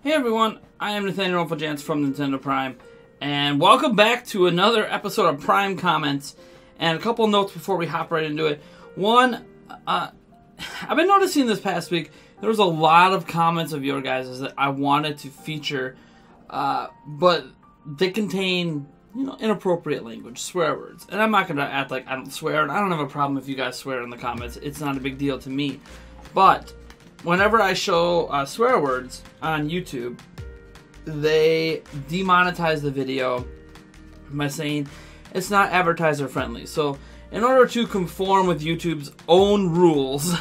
Hey everyone, I am Nathaniel Jans from Nintendo Prime, and welcome back to another episode of Prime Comments. And a couple notes before we hop right into it. One, I've been noticing this past week, there was a lot of comments of your guys' that I wanted to feature, but they contain, inappropriate language, swear words. And I'm not going to act like I don't swear, and I don't have a problem if you guys swear in the comments. It's not a big deal to me. But whenever I show swear words on YouTube, they demonetize the video by saying it's not advertiser friendly. So in order to conform with YouTube's own rules,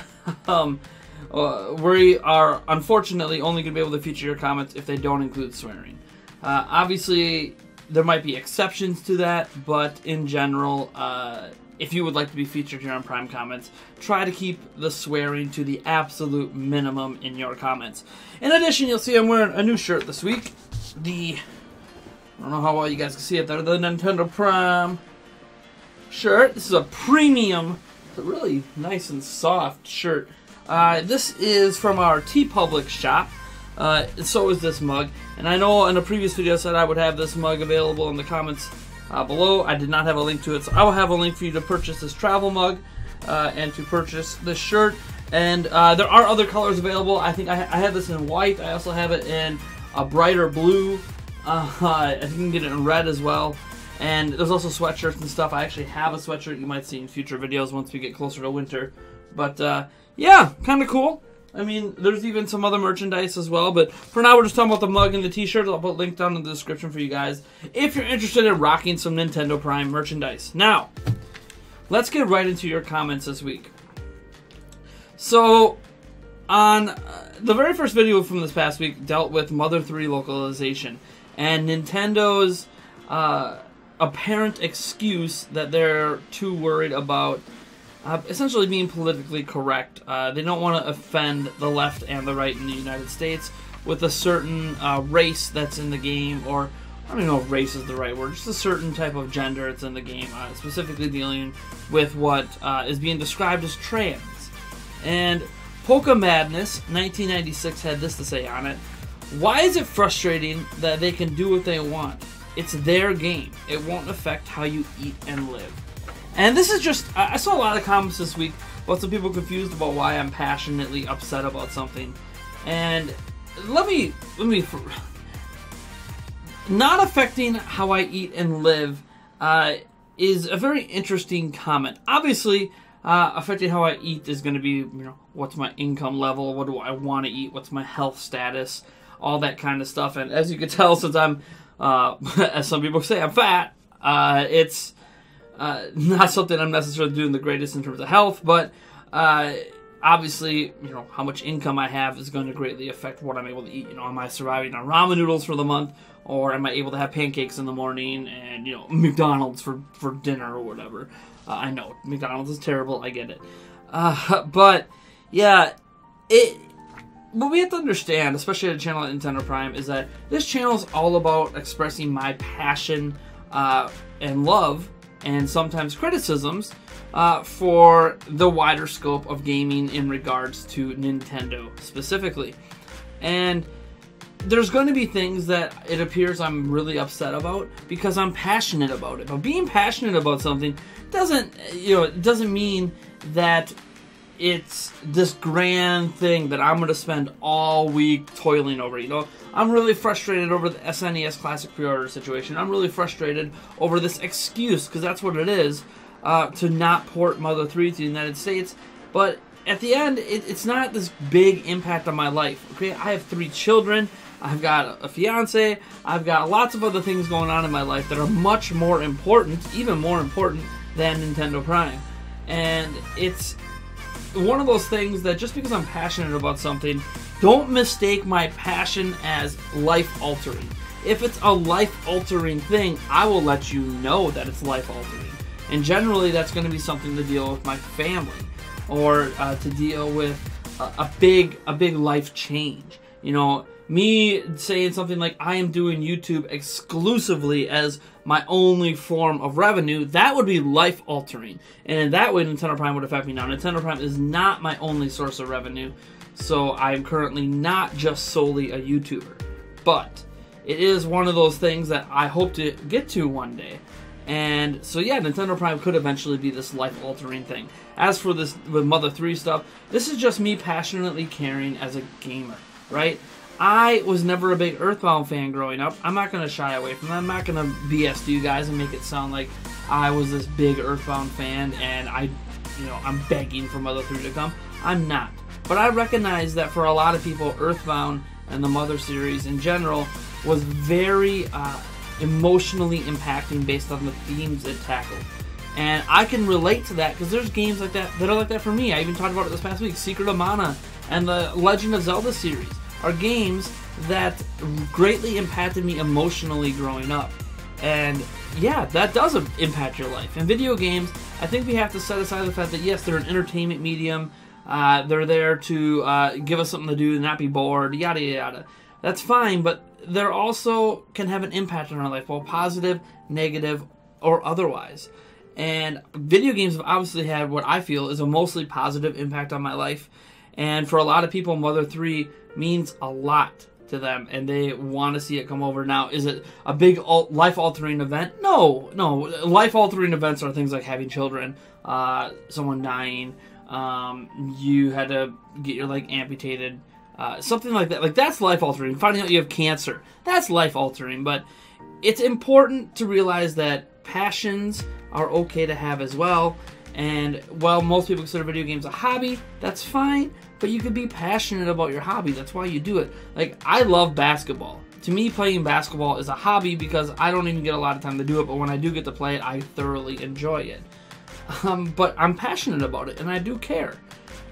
we are unfortunately only going to be able to feature your comments if they don't include swearing. Obviously, there might be exceptions to that, but in general, if you would like to be featured here on Prime Comments, try to keep the swearing to the absolute minimum in your comments. In addition, you'll see I'm wearing a new shirt this week. I don't know how well you guys can see it there, the Nintendo Prime shirt. This is a premium, it's a really nice and soft shirt. This is from our TeePublic shop. So is this mug. And I know in a previous video I said I would have this mug available in the comments below. I did not have a link to it, so I will have a link for you to purchase this travel mug and to purchase this shirt. And there are other colors available. I think I have this in white. I also have it in a brighter blue. I think you can get it in red as well. And there's also sweatshirts and stuff. I actually have a sweatshirt you might see in future videos once we get closer to winter. But yeah, kind of cool. I mean, there's even some other merchandise as well, but for now we're just talking about the mug and the t-shirt. I'll put a link down in the description for you guys if you're interested in rocking some Nintendo Prime merchandise. Now, let's get right into your comments this week. So, on the very first video from this past week dealt with Mother 3 localization and Nintendo's apparent excuse that they're too worried about essentially being politically correct. They don't want to offend the left and the right in the United States with a certain race that's in the game, or I don't even know if race is the right word, just a certain type of gender that's in the game, specifically dealing with what is being described as trans. And Polka Madness 1996 had this to say on it: "Why is it frustrating that they can do what they want? It's their game. It won't affect how you eat and live." And this is just, I saw a lot of comments this week about some people confused about why I'm passionately upset about something. And let me, not affecting how I eat and live is a very interesting comment. Obviously, affecting how I eat is going to be, what's my income level, what do I want to eat, what's my health status, all that kind of stuff. And as you can tell, since I'm, as some people say, I'm fat, it's not something I'm necessarily doing the greatest in terms of health, but obviously, how much income I have is going to greatly affect what I'm able to eat. Am I surviving on ramen noodles for the month, or am I able to have pancakes in the morning and, McDonald's for dinner or whatever? I know, McDonald's is terrible, I get it. But, yeah, what we have to understand, especially at a channel like Nintendo Prime, is that this channel is all about expressing my passion and love, and sometimes criticisms for the wider scope of gaming in regards to Nintendo specifically. And there's going to be things that it appears I'm really upset about because I'm passionate about it. But being passionate about something doesn't, it doesn't mean that it's this grand thing that I'm going to spend all week toiling over. I'm really frustrated over the SNES Classic pre-order situation. I'm really frustrated over this excuse, because that's what it is, to not port Mother 3 to the United States. But at the end, it's not this big impact on my life. Okay, I have 3 children. I've got a fiance. I've got lots of other things going on in my life that are much more important, even more important than Nintendo Prime. And it's one of those things that just because I'm passionate about something, don't mistake my passion as life-altering. If it's a life-altering thing, I will let you know that it's life-altering. And generally, that's going to be something to deal with my family, or to deal with a big life change. Me saying something like, I am doing YouTube exclusively as my only form of revenue, that would be life-altering. And in that way, Nintendo Prime would affect me. Now, Nintendo Prime is not my only source of revenue, so I am currently not just solely a YouTuber. but it is one of those things that I hope to get to one day. And so yeah, Nintendo Prime could eventually be this life-altering thing. As for this with Mother 3 stuff, this is just me passionately caring as a gamer, right? I was never a big Earthbound fan growing up. I'm not going to shy away from that. I'm not going to BS to you guys and make it sound like I was this big Earthbound fan and I'm begging for Mother 3 to come. I'm not. But I recognize that for a lot of people, Earthbound and the Mother series in general was very emotionally impacting based on the themes it tackled. And I can relate to that because there's games like that that are like that for me. I even talked about it this past week. Secret of Mana and the Legend of Zelda series are games that greatly impacted me emotionally growing up. And yeah, that does impact your life. And video games, I think we have to set aside the fact that yes, they're an entertainment medium. They're there to give us something to do and not be bored, yada yada. That's fine, but they're also can have an impact on our life, both positive, negative, or otherwise. And video games have obviously had what I feel is a mostly positive impact on my life. And for a lot of people, Mother 3 means a lot to them, and they want to see it come over. Now, is it a big life-altering event? No. Life-altering events are things like having children, someone dying, you had to get your leg amputated, something like that. Like, that's life-altering. Finding out you have cancer, that's life-altering. But it's important to realize that passions are okay to have as well. And while most people consider video games a hobby, that's fine, but you could be passionate about your hobby. That's why you do it. Like, I love basketball. To me, playing basketball is a hobby because I don't even get a lot of time to do it, but when I do get to play it, I thoroughly enjoy it. But I'm passionate about it, and I do care.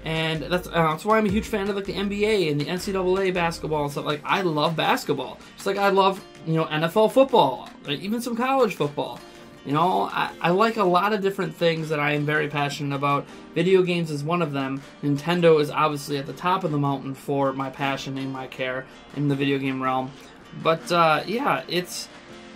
And that's why I'm a huge fan of like the NBA and the NCAA basketball and stuff. Like, I love basketball. Just like I love, NFL football, like even some college football. I like a lot of different things that I am very passionate about. Video games is one of them. Nintendo is obviously at the top of the mountain for my passion and my care in the video game realm. But yeah,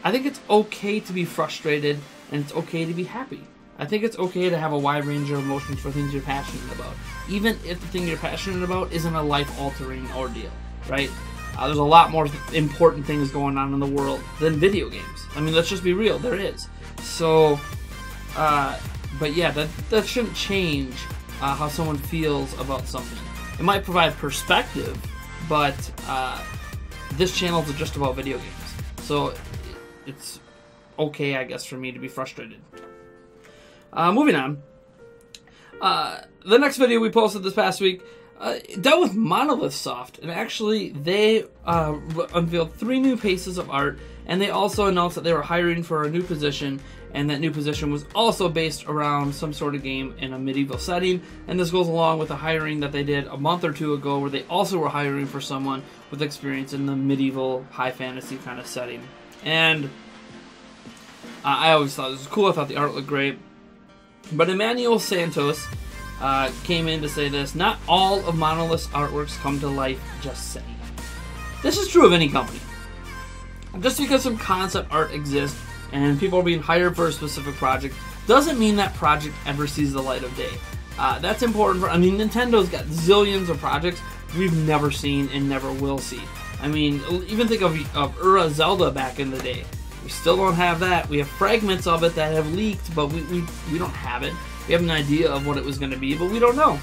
I think it's okay to be frustrated and it's okay to be happy. I think it's okay to have a wide range of emotions for things you're passionate about, even if the thing you're passionate about isn't a life-altering ordeal, right? There's a lot more important things going on in the world than video games. I mean, let's just be real, there is. So, but yeah, that shouldn't change how someone feels about something. It might provide perspective, but this channel is just about video games. So, it's okay, I guess, for me to be frustrated. Moving on. The next video we posted this past week dealt with Monolith Soft, and actually they unveiled 3 new pieces of art, and they also announced that they were hiring for a new position, and that new position was also based around some sort of game in a medieval setting. And this goes along with the hiring that they did a month or 2 ago, where they also were hiring for someone with experience in the medieval high fantasy kind of setting. And I always thought this was cool. I thought the art looked great. But Emmanuel Santos came in to say this: not all of Monolith's artworks come to life, just saying. This is true of any company. Just because some concept art exists and people are being hired for a specific project doesn't mean that project ever sees the light of day. That's important I mean, Nintendo's got zillions of projects we've never seen and never will see. I mean, even think of Ura Zelda back in the day. We still don't have that. We have fragments of it that have leaked, but we don't have it. We have an idea of what it was going to be, but we don't know.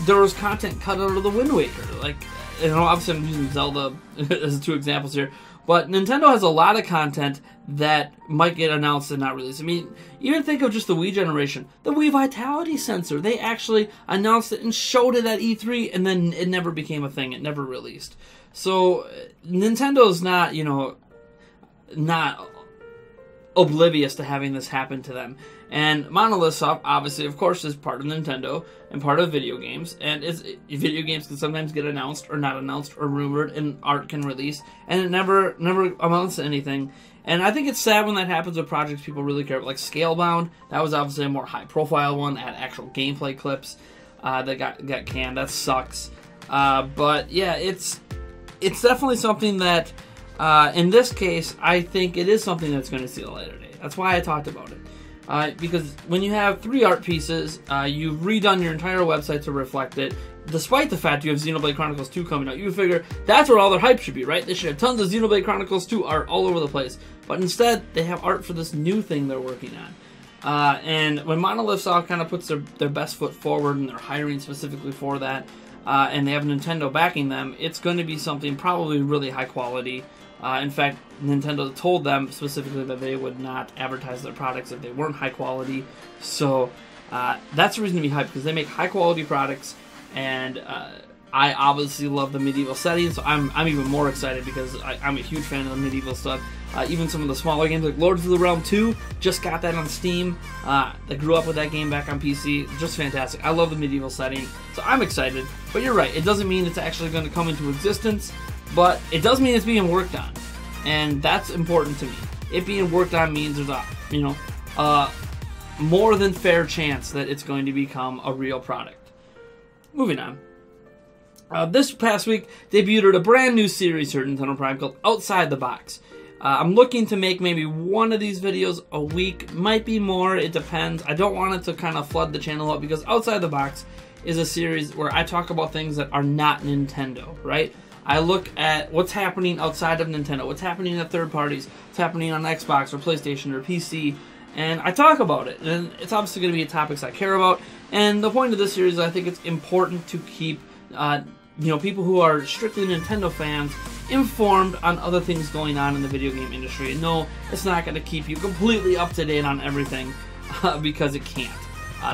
There was content cut out of the Wind Waker. Like, obviously I'm using Zelda as 2 examples here, but Nintendo has a lot of content that might get announced and not released. I mean, even think of just the Wii generation. The Wii Vitality sensor. They actually announced it and showed it at E3, and then it never became a thing. It never released. So, Nintendo's not, not oblivious to having this happen to them. And Monolith Soft, obviously, of course, is part of Nintendo and part of video games. And video games can sometimes get announced or not announced or rumored, and art can release, and it never amounts to anything. And I think it's sad when that happens with projects people really care about, like Scalebound. That was obviously a more high-profile one, had actual gameplay clips that got canned. That sucks. But yeah, it's definitely something that, in this case, I think it is something that's going to see the light of day. That's why I talked about it. Because when you have 3 art pieces, you've redone your entire website to reflect it. despite the fact you have Xenoblade Chronicles 2 coming out. You would figure that's where all their hype should be, right? They should have tons of Xenoblade Chronicles 2 art all over the place. But instead, they have art for this new thing they're working on. And when Monolith Soft kind of puts their best foot forward and they're hiring specifically for that, and they have Nintendo backing them, it's going to be something probably really high quality. In fact, Nintendo told them specifically that they would not advertise their products if they weren't high quality. So that's the reason to be hyped, because they make high quality products, and I obviously love the medieval setting, so I'm even more excited because I'm a huge fan of the medieval stuff. Even some of the smaller games like Lords of the Realm 2, just got that on Steam. I grew up with that game back on PC. Just fantastic. I love the medieval setting, so I'm excited. But you're right, it doesn't mean it's actually going to come into existence, but it does mean it's being worked on, and that's important to me. It being worked on means there's a more than fair chance that it's going to become a real product. Moving on. This past week debuted a brand new series here at Nintendo Prime called Outside the Box. I'm looking to make maybe one of these videos a week, might be more, it depends. I don't want it to kind of flood the channel up, because Outside the Box is a series where I talk about things that are not Nintendo, right? I look at what's happening outside of Nintendo, what's happening at third parties, what's happening on Xbox or PlayStation or PC, and I talk about it. And it's obviously going to be topics I care about, and the point of this series is I think it's important to keep people who are strictly Nintendo fans informed on other things going on in the video game industry. And no, it's not going to keep you completely up to date on everything, because it can't.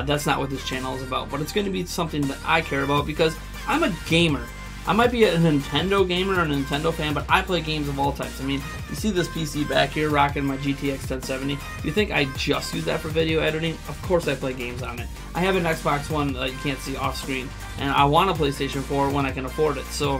That's not what this channel is about. But it's going to be something that I care about, because I'm a gamer. I might be a Nintendo gamer or a Nintendo fan, but I play games of all types. I mean, you see this PC back here rocking my GTX 1070. You think I just use that for video editing? Of course I play games on it. I have an Xbox One that you can't see off screen, and I want a PlayStation 4 when I can afford it. So,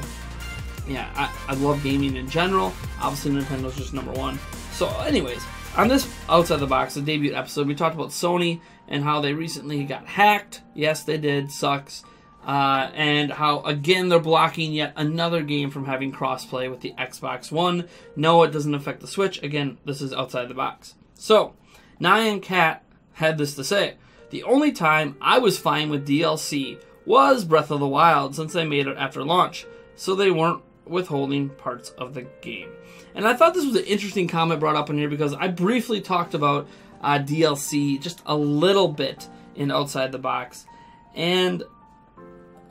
yeah, I love gaming in general. Obviously, Nintendo's just number one. So, anyways, on this Outside the Box, the debut episode, we talked about Sony and how they recently got hacked. Yes, they did. Sucks. And how, again, they're blocking yet another game from having crossplay with the Xbox One. No, it doesn't affect the Switch. Again, this is Outside the Box. So, Nyan Cat had this to say: the only time I was fine with DLC was Breath of the Wild, since they made it after launch, so they weren't withholding parts of the game. And I thought this was an interesting comment brought up in here, because I briefly talked about DLC just a little bit in Outside the Box. And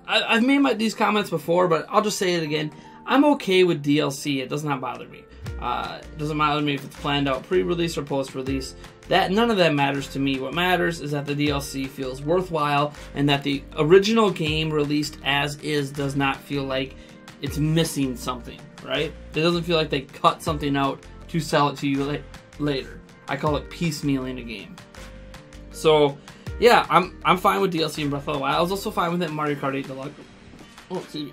I've made these comments before, but I'll just say it again. I'm okay with DLC. It does not bother me. It doesn't bother me if it's planned out pre-release or post-release. None of that matters to me. What matters is that the DLC feels worthwhile, and that the original game released as is does not feel like it's missing something, right? It doesn't feel like they cut something out to sell it to you later. I call it piecemealing a game. So, yeah, I'm fine with DLC in Breath of the Wild. I was also fine with it in Mario Kart 8 Deluxe. Oh, excuse me.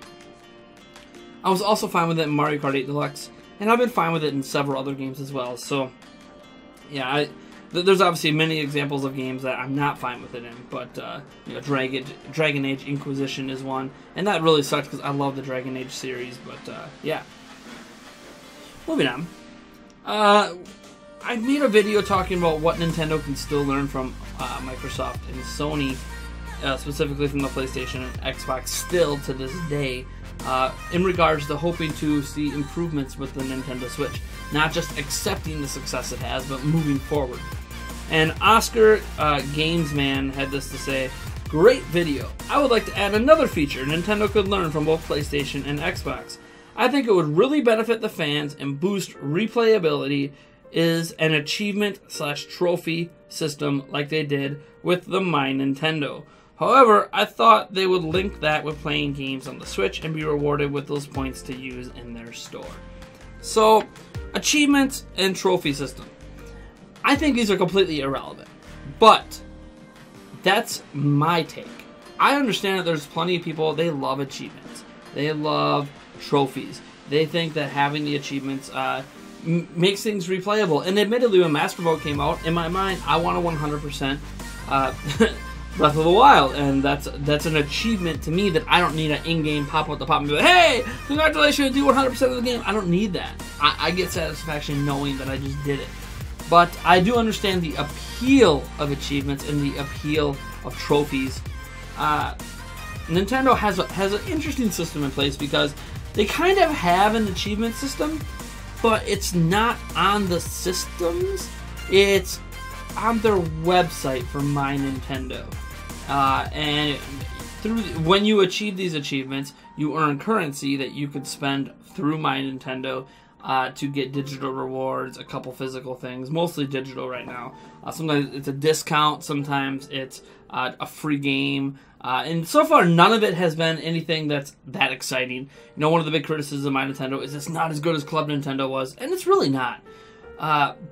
I was also fine with it in Mario Kart 8 Deluxe, and I've been fine with it in several other games as well. So, yeah, there's obviously many examples of games that I'm not fine with it in, but Dragon Age Inquisition is one, and that really sucks because I love the Dragon Age series. But yeah, moving on. I made a video talking about what Nintendo can still learn from Microsoft and Sony, specifically from the PlayStation and Xbox still to this day, in regards to hoping to see improvements with the Nintendo Switch. Not just accepting the success it has, but moving forward. And Oscar Gamesman had this to say: great video. I would like to add another feature Nintendo could learn from both PlayStation and Xbox. I think it would really benefit the fans and boost replayability is an achievement/trophy system like they did with the My Nintendo. However, I thought they would link that with playing games on the Switch and be rewarded with those points to use in their store. So, achievements and trophy system. I think these are completely irrelevant, but that's my take. I understand that there's plenty of people, they love achievements. They love trophies. They think that having the achievements makes things replayable. And admittedly, when Master Mode came out, in my mind, I want to 100% Breath of the Wild, and that's an achievement to me that I don't need an in-game pop-up at the top and be like, hey, congratulations, do 100% of the game. I don't need that. I get satisfaction knowing that I just did it. But I do understand the appeal of achievements and the appeal of trophies. Nintendo has an interesting system in place because they kind of have an achievement system, but it's not on the systems. It's on their website for My Nintendo, and when you achieve these achievements, you earn currency that you could spend through My Nintendo to get digital rewards, a couple physical things, mostly digital right now. Sometimes it's a discount, sometimes it's a free game, and so far none of it has been anything that's that exciting. You know, one of the big criticisms of My Nintendo is it's not as good as Club Nintendo was, and it's really not.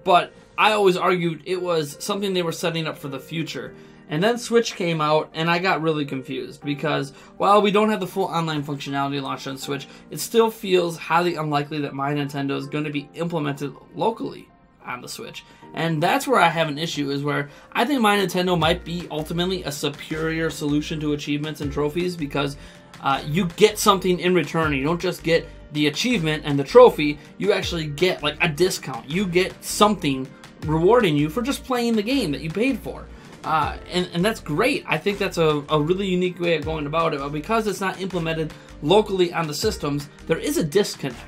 But I always argued it was something they were setting up for the future. And then Switch came out, and I got really confused because while we don't have the full online functionality launched on Switch, it still feels highly unlikely that My Nintendo is going to be implemented locally on the Switch. And that's where I have an issue, is where I think My Nintendo might be ultimately a superior solution to achievements and trophies because you get something in return. You don't just get the achievement and the trophy, you actually get like a discount. You get something rewarding you for just playing the game that you paid for. And that's great. I think that's a really unique way of going about it. But because it's not implemented locally on the systems, there is a disconnect.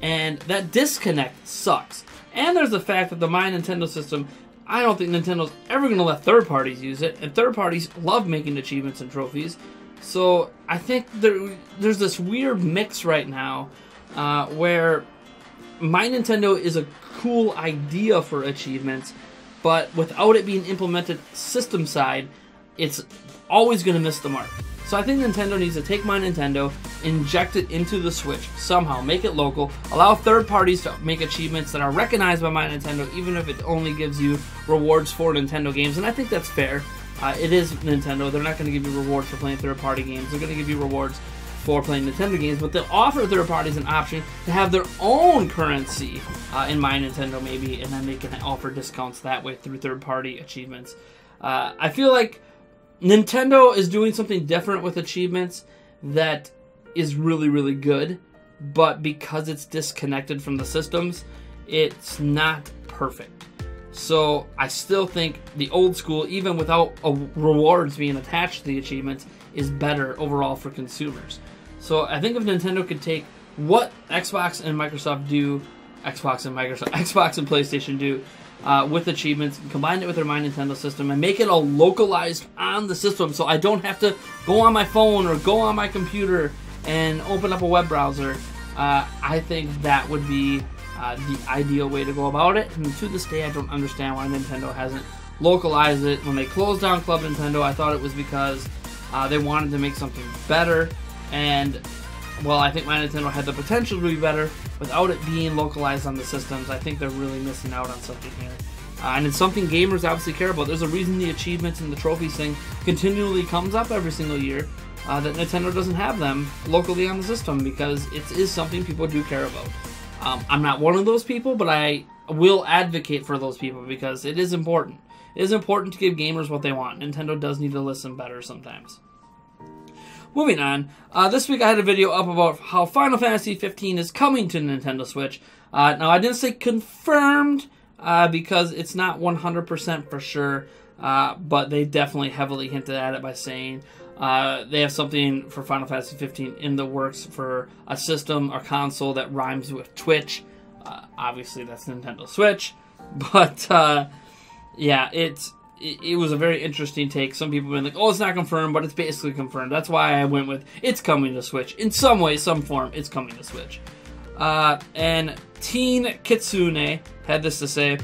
And that disconnect sucks. And there's the fact that the My Nintendo system, I don't think Nintendo's ever going to let third parties use it. And third parties love making achievements and trophies. So I think there's this weird mix right now where My Nintendo is a cool idea for achievements, but without it being implemented system side, it's always going to miss the mark. So I think Nintendo needs to take My Nintendo, inject it into the Switch somehow, make it local, allow third parties to make achievements that are recognized by My Nintendo, even if it only gives you rewards for Nintendo games, and I think that's fair. It is Nintendo. They're not going to give you rewards for playing third-party games. They're going to give you rewards for playing Nintendo games, but they'll offer third parties an option to have their own currency in My Nintendo maybe, and then they can offer discounts that way through third-party achievements. I feel like Nintendo is doing something different with achievements that is really, really good, but because it's disconnected from the systems, it's not perfect. So I still think the old school, even without rewards being attached to the achievements, is better overall for consumers. So I think if Nintendo could take what Xbox and Microsoft do, Xbox and PlayStation do with achievements, and combine it with their My Nintendo system and make it all localized on the system, so I don't have to go on my phone or go on my computer and open up a web browser, I think that would be the ideal way to go about it. And to this day, I don't understand why Nintendo hasn't localized it. When they closed down Club Nintendo, I thought it was because they wanted to make something better, and well, I think My Nintendo had the potential to be better without it being localized on the systems. I think they're really missing out on something here. And it's something gamers obviously care about. There's a reason the achievements and the trophies thing continually comes up every single year, that Nintendo doesn't have them locally on the system, because it is something people do care about. I'm not one of those people, but I will advocate for those people because it is important. It is important to give gamers what they want. Nintendo does need to listen better sometimes. Moving on, this week I had a video up about how Final Fantasy 15 is coming to Nintendo Switch. Now, I didn't say confirmed because it's not 100% for sure, but they definitely heavily hinted at it by saying they have something for Final Fantasy 15 in the works for a system or console that rhymes with Twitch. Obviously, that's Nintendo Switch, but yeah, it was a very interesting take. Some people have been like, oh, it's not confirmed, but it's basically confirmed. That's why I went with it's coming to Switch. In some way, some form, it's coming to Switch. And Teen Kitsune had this to say: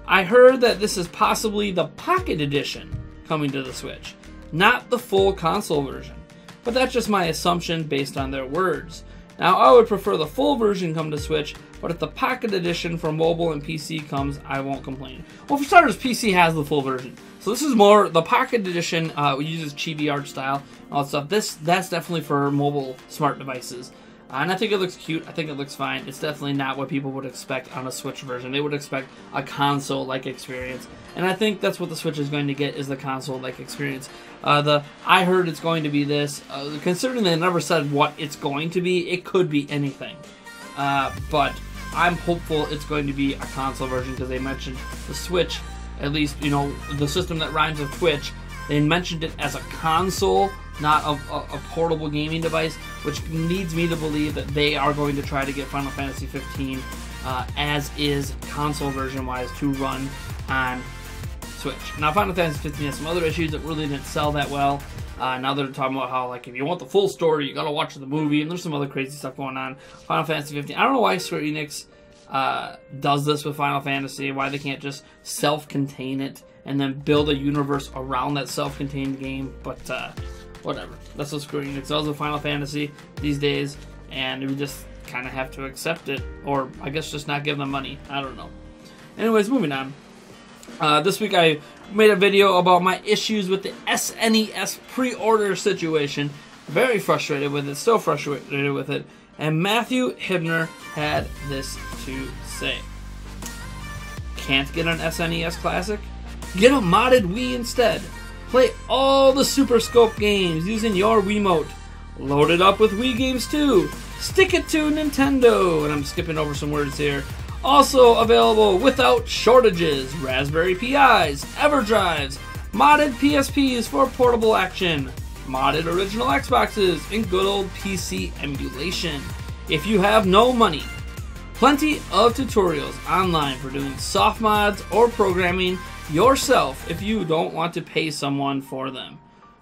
I heard that this is possibly the Pocket Edition coming to the Switch, not the full console version. But that's just my assumption based on their words. Now, I would prefer the full version come to Switch, but if the Pocket Edition for mobile and PC comes, I won't complain. Well, for starters, PC has the full version. So this is more, the Pocket Edition uses chibi art style and all that stuff. That's definitely for mobile smart devices. And I think it looks cute. I think it looks fine. It's definitely not what people would expect on a Switch version. They would expect a console-like experience. And I think that's what the Switch is going to get, is the console-like experience. I heard it's going to be this. Considering they never said what it's going to be, it could be anything. But I'm hopeful it's going to be a console version, because they mentioned the Switch, at least, you know, the system that rhymes with Twitch, they mentioned it as a console not a portable gaming device, which leads me to believe that they are going to try to get Final Fantasy 15 as is console version wise to run on Switch. Now Final Fantasy 15 has some other issues that really didn't sell that well. Now they're talking about how, like, if you want the full story, you gotta watch the movie, and there's some other crazy stuff going on. Final Fantasy 15, I don't know why Square Enix does this with Final Fantasy, why they can't just self-contain it and then build a universe around that self-contained game, but whatever. That's what Square Enix does with Final Fantasy these days, and we just kind of have to accept it, or I guess just not give them money. I don't know. Anyways, moving on. This week I made a video about my issues with the SNES pre-order situation. Very frustrated with it, still frustrated with it. And Matthew Hibner had this to say. Can't get an SNES Classic? Get a modded Wii instead. Play all the Super Scope games using your Wiimote. Load it up with Wii games too. Stick it to Nintendo. And I'm skipping over some words here. Also available without shortages, Raspberry Pis, EverDrives, modded PSPs for portable action, modded original Xboxes, and good old PC emulation. If you have no money, plenty of tutorials online for doing soft mods or programming yourself if you don't want to pay someone for them.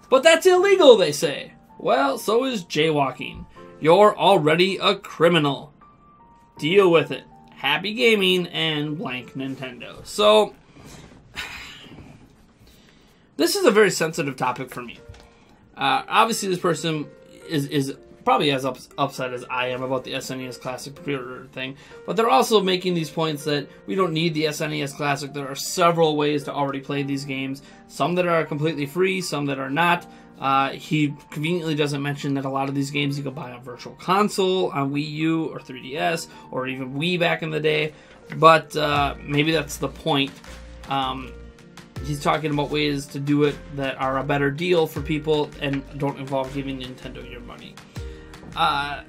But that's illegal, they say. Well, so is jaywalking. You're already a criminal. Deal with it. Happy gaming and blank Nintendo. So, this is a very sensitive topic for me. Obviously, this person is probably as upset as I am about the SNES Classic pre-order thing, but they're also making these points that we don't need the SNES Classic. There are several ways to already play these games. Some that are completely free, some that are not. He conveniently doesn't mention that a lot of these games you can buy on Virtual Console, on Wii U, or 3DS, or even Wii back in the day. But maybe that's the point. He's talking about ways to do it that are a better deal for people and don't involve giving Nintendo your money. I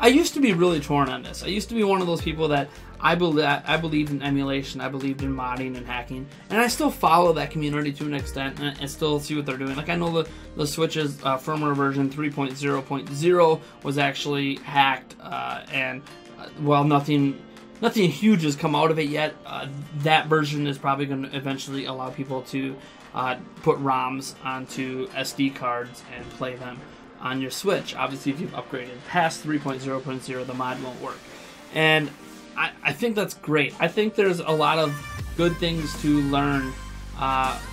used to be really torn on this. I used to be one of those people that I believed in emulation, I believed in modding and hacking, and I still follow that community to an extent and still see what they're doing. Like, I know the Switch's firmware version 3.0.0 was actually hacked, and while nothing huge has come out of it yet, that version is probably going to eventually allow people to put ROMs onto SD cards and play them on your Switch. Obviously, if you've upgraded past 3.0.0, the mod won't work. And I think that's great. I think there's a lot of good things to learn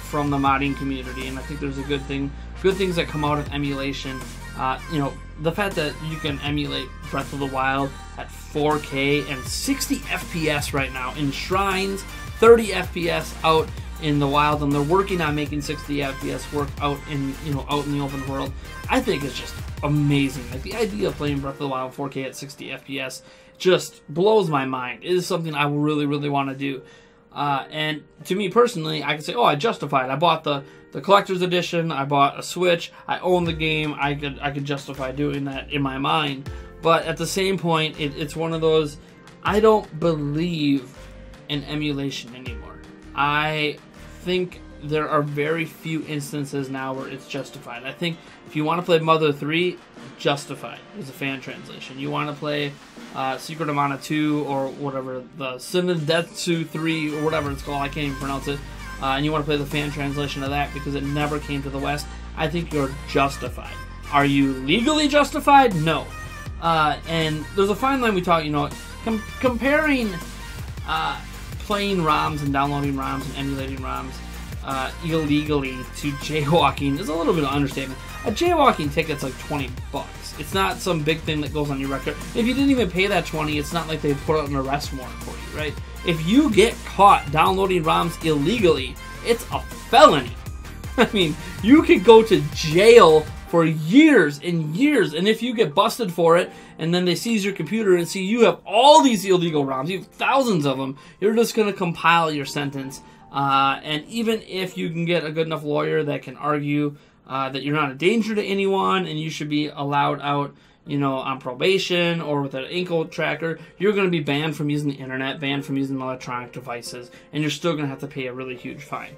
from the modding community, and I think there's good things that come out of emulation. The fact that you can emulate Breath of the Wild at 4K and 60 FPS right now in shrines, 30 FPS out in the wild, and they're working on making 60 FPS work out in the open world. I think it's just amazing. Like, the idea of playing Breath of the Wild 4K at 60 FPS just blows my mind. It is something I will really, really want to do. And to me personally, I can say, oh, I justified. I bought the collector's edition. I bought a Switch. I own the game. I could justify doing that in my mind. But at the same point, it's one of those, I don't believe in emulation anymore. I think there are very few instances now where it's justified. I think if you want to play Mother 3, justified is a fan translation. You want to play Secret of Mana 2 or whatever, the Sinadetsu 3 or whatever it's called, I can't even pronounce it, and you want to play the fan translation of that because it never came to the West, I think you're justified. Are you legally justified? No. And there's a fine line we talk, comparing playing ROMs and downloading ROMs and emulating ROMs illegally to jaywalking is a little bit of understatement. A jaywalking ticket's like $20. It's not some big thing that goes on your record. If you didn't even pay that $20, it's not like they put out an arrest warrant for you, right? If you get caught downloading ROMs illegally, it's a felony. I mean, you could go to jail for years and years, and if you get busted for it, and then they seize your computer and see you have all these illegal ROMs, you have thousands of them, you're just going to compile your sentence. And even if you can get a good enough lawyer that can argue that you're not a danger to anyone and you should be allowed out, on probation or with an ankle tracker, you're going to be banned from using the internet, banned from using electronic devices, and you're still going to have to pay a really huge fine.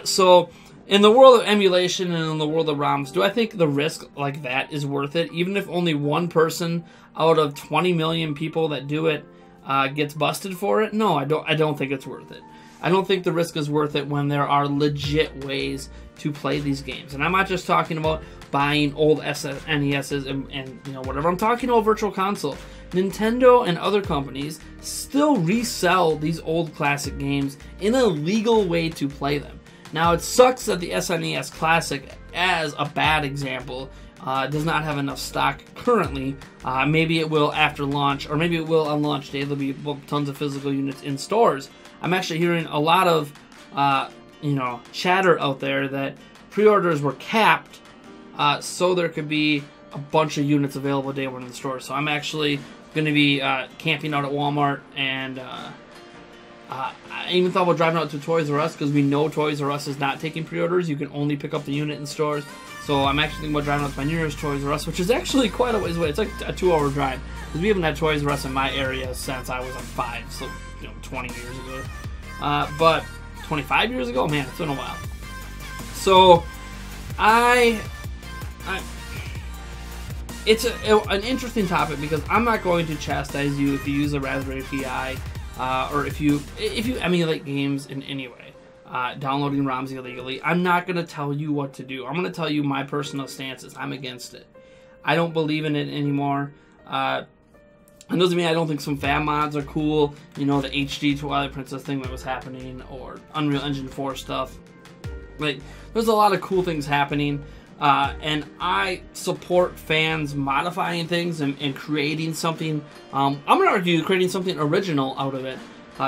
So in the world of emulation and in the world of ROMs, do I think the risk like that is worth it? Even if only one person out of 20 million people that do it gets busted for it? No, I don't think it's worth it. I don't think the risk is worth it when there are legit ways to play these games. And I'm not just talking about buying old NESs and you know, whatever. I'm talking about Virtual Console. Nintendo and other companies still resell these old classic games in a legal way to play them. Now, it sucks that the SNES Classic, as a bad example, does not have enough stock currently. Maybe it will after launch, or maybe it will on launch day. There'll be tons of physical units in stores. I'm actually hearing a lot of you know, chatter out there that pre-orders were capped so there could be a bunch of units available day one in the store. So I'm actually going to be camping out at Walmart, and I even thought about driving out to Toys R Us, because we know Toys R Us is not taking pre-orders. You can only pick up the unit in stores. So I'm actually thinking about driving out to my nearest Toys R Us, which is actually quite a ways away. It's like a 2-hour drive, because we haven't had Toys R Us in my area since I was like 5, so you know, 20 years ago. But 25 years ago, man, it's been a while. So it's an interesting topic, because I'm not going to chastise you if you use a Raspberry Pi or if you emulate games in any way, downloading ROMs illegally. I'm not going to tell you what to do. I'm going to tell you my personal stances. I'm against it. I don't believe in it anymore. And doesn't mean I don't think some fan mods are cool. You know, the HD Twilight Princess thing that was happening, or Unreal Engine 4 stuff. Like, there's a lot of cool things happening. And I support fans modifying things and creating something. I'm going to argue creating something original out of it.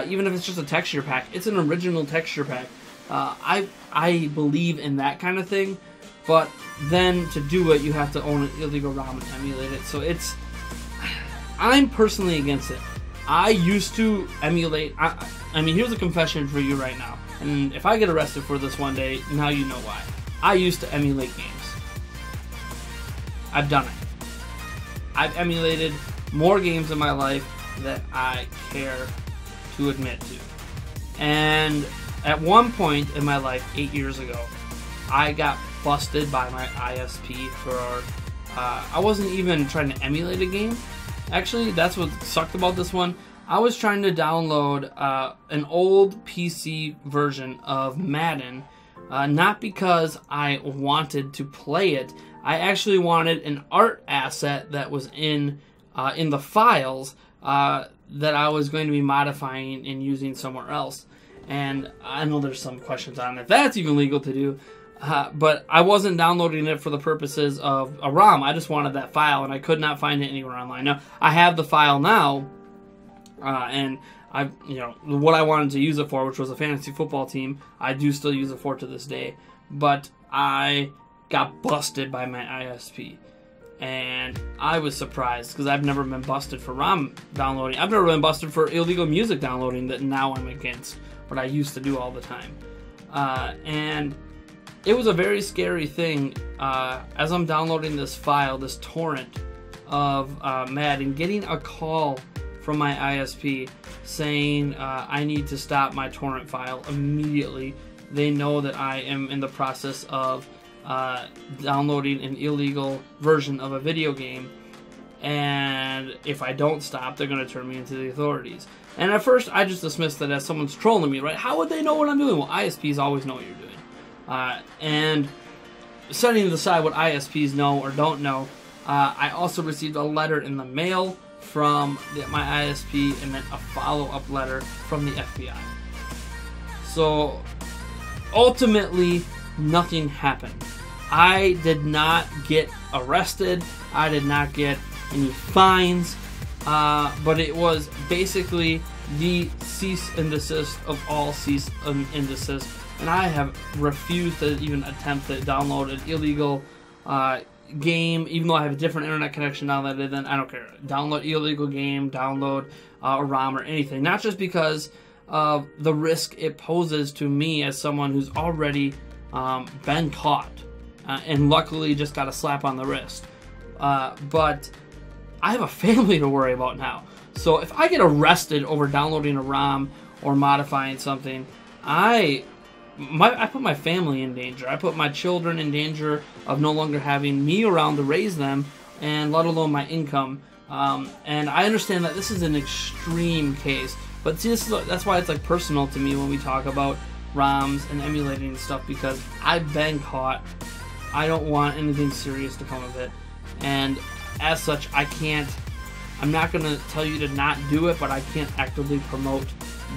Even if it's just a texture pack. It's an original texture pack. I believe in that kind of thing. But then to do it, you have to own an illegal ROM and emulate it. So I'm personally against it. I used to emulate. I mean, here's a confession for you right now. And if I get arrested for this one day, now you know why. I used to emulate games. I've done it. I've emulated more games in my life than I care to admit to. And at one point in my life, 8 years ago, I got busted by my ISP for... I wasn't even trying to emulate a game. Actually, that's what sucked about this one. I was trying to download an old PC version of Madden, not because I wanted to play it. I actually wanted an art asset that was in the files that I was going to be modifying and using somewhere else. And I know there's some questions on if that's even legal to do. But I wasn't downloading it for the purposes of a ROM. I just wanted that file, and I could not find it anywhere online. Now, I have the file now, and what I wanted to use it for, which was a fantasy football team, I do still use it for to this day. But I got busted by my ISP, and I was surprised, because I've never been busted for ROM downloading. I've never been busted for illegal music downloading that now I'm against, but I used to do all the time. And it was a very scary thing as I'm downloading this file, this torrent of Madden, getting a call from my ISP saying I need to stop my torrent file immediately. They know that I am in the process of downloading an illegal version of a video game, and if I don't stop, they're going to turn me into the authorities. And at first, I just dismissed it as someone's trolling me, right? How would they know what I'm doing? Well, ISPs always know what you're doing. And setting aside what ISPs know or don't know, I also received a letter in the mail from my ISP, and then a follow-up letter from the FBI. So ultimately, nothing happened. I did not get arrested. I did not get any fines. But it was basically the cease and desist of all cease and desist. And I have refused to even attempt to download an illegal game, even though I have a different internet connection now that I did. Then I don't care. Download illegal game, download a ROM or anything. Not just because of the risk it poses to me as someone who's already been caught and luckily just got a slap on the wrist. But I have a family to worry about now. So if I get arrested over downloading a ROM or modifying something, I I put my family in danger. I put my children in danger of no longer having me around to raise them, and let alone my income. And I understand that this is an extreme case, but see, that's why it's like personal to me when we talk about ROMs and emulating and stuff, because I've been caught. I don't want anything serious to come of it, and as such, I'm not going to tell you to not do it, but I can't actively promote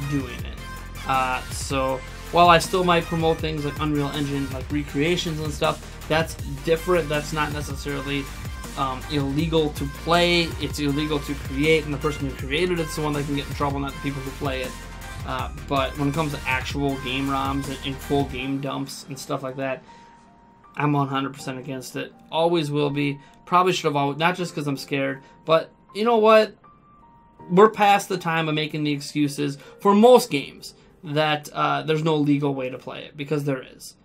doing it. So while I still might promote things like Unreal Engine, like recreations and stuff, that's different. That's not necessarily illegal to play. It's illegal to create, and the person who created it's the one that can get in trouble, not the people who play it. But when it comes to actual game ROMs and full game dumps and stuff like that, I'm 100% against it. Always will be. Probably should have always, not just because I'm scared, but you know what? We're past the time of making the excuses for most games that there's no legal way to play it, because there is.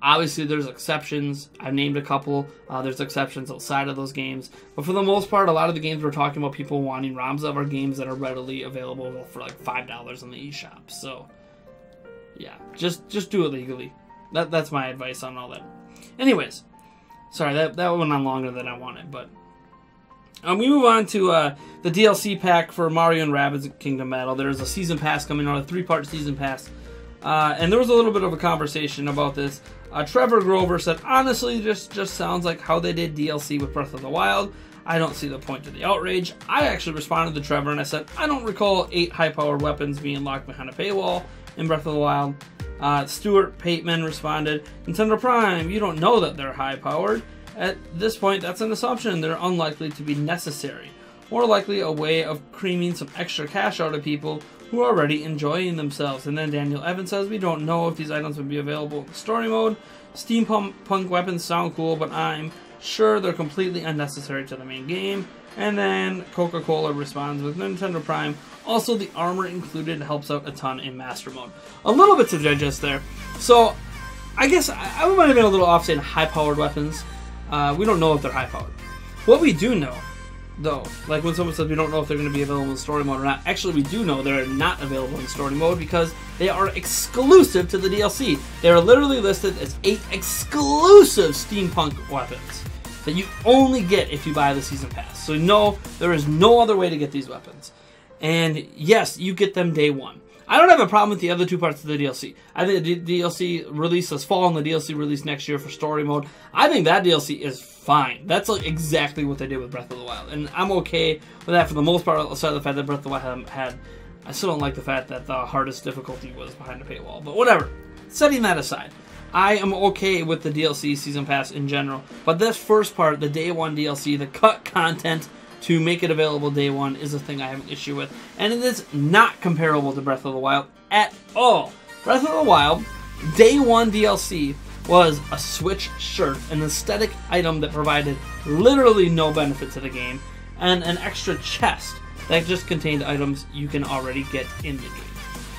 Obviously, there's exceptions. I've named a couple. There's exceptions outside of those games. But for the most part, a lot of the games we're talking about people wanting ROMs of are games that are readily available for like $5 on the eShop. So, yeah, just do it legally. That's my advice on all that. Anyways, sorry, that went on longer than I wanted. But we move on to the DLC pack for Mario and Rabbids Kingdom Battle. There's a season pass coming out, a 3-part season pass. And there was a little bit of a conversation about this. Trevor Grover said, honestly, this just sounds like how they did DLC with Breath of the Wild. I don't see the point to the outrage. I actually responded to Trevor and I said, I don't recall 8 high-powered weapons being locked behind a paywall in Breath of the Wild. Stuart Pateman responded, Nintendo Prime, you don't know that they're high-powered. At this point, that's an assumption. They're unlikely to be necessary. More likely a way of creaming some extra cash out of people who are already enjoying themselves. And then Daniel Evans says, we don't know if these items would be available in story mode. Steampunk weapons sound cool, but I'm sure they're completely unnecessary to the main game. And then Coca-Cola responds with Nintendo Prime. Also, the armor included helps out a ton in Master Mode. A little bit to digest there. So, I guess I might have been a little off saying high-powered weapons. We don't know if they're high-powered. What we do know, though, like when someone says we don't know if they're going to be available in story mode or not, actually we do know they're not available in story mode because they are exclusive to the DLC. They are literally listed as 8 exclusive steampunk weapons that you only get if you buy the Season Pass. So no, there is no other way to get these weapons. And yes, you get them day one. I don't have a problem with the other 2 parts of the DLC. I think the DLC release this fall and the DLC release next year for story mode. I think that DLC is fine. That's like exactly what they did with Breath of the Wild. And I'm okay with that for the most part, aside of the fact that Breath of the Wild had... I still don't like the fact that the hardest difficulty was behind a paywall. But whatever. Setting that aside, I am okay with the DLC Season Pass in general. But this first part, the Day 1 DLC, the cut content to make it available day one, is a thing I have an issue with. And it is not comparable to Breath of the Wild at all. Breath of the Wild, Day 1 DLC was a Switch shirt, an aesthetic item that provided literally no benefit to the game, and an extra chest that just contained items you can already get in the game.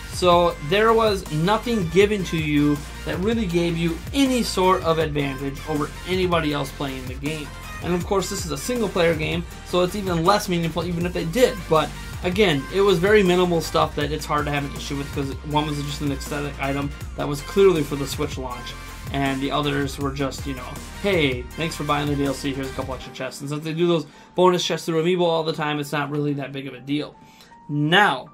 So there was nothing given to you that really gave you any sort of advantage over anybody else playing the game. And of course, this is a single-player game, so it's even less meaningful even if they did. But again, it was very minimal stuff that it's hard to have an issue with because one was just an aesthetic item that was clearly for the Switch launch. And the others were just, you know, hey, thanks for buying the DLC, here's a couple extra chests. And since they do those bonus chests through Amiibo all the time, it's not really that big of a deal. Now,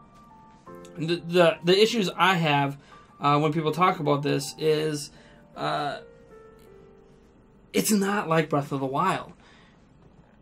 the issues I have when people talk about this is it's not like Breath of the Wild.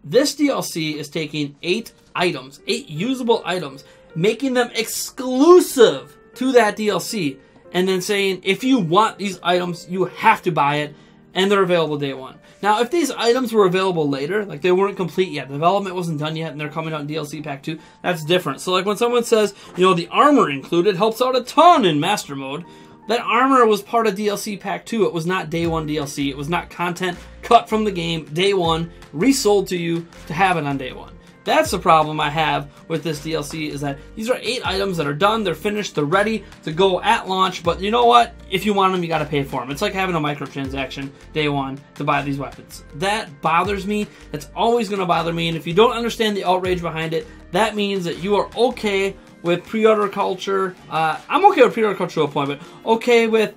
This DLC is taking 8 items, 8 usable items, making them exclusive to that DLC, and then saying, if you want these items, you have to buy it, and they're available day one. Now, if these items were available later, like they weren't complete yet, the development wasn't done yet, and they're coming out in DLC Pack 2, that's different. So like when someone says, you know, the armor included helps out a ton in Master Mode, that armor was part of DLC Pack 2. It was not Day 1 DLC. It was not content cut from the game Day 1, resold to you to have it on Day 1. That's the problem I have with this DLC, is that these are 8 items that are done, they're finished, they're ready to go at launch, but you know what? If you want them, you gotta pay for them. It's like having a microtransaction Day 1 to buy these weapons. That bothers me. It's always gonna bother me, and if you don't understand the outrage behind it, that means that you are okay with pre-order culture. I'm okay with pre-order culture to a point, but okay with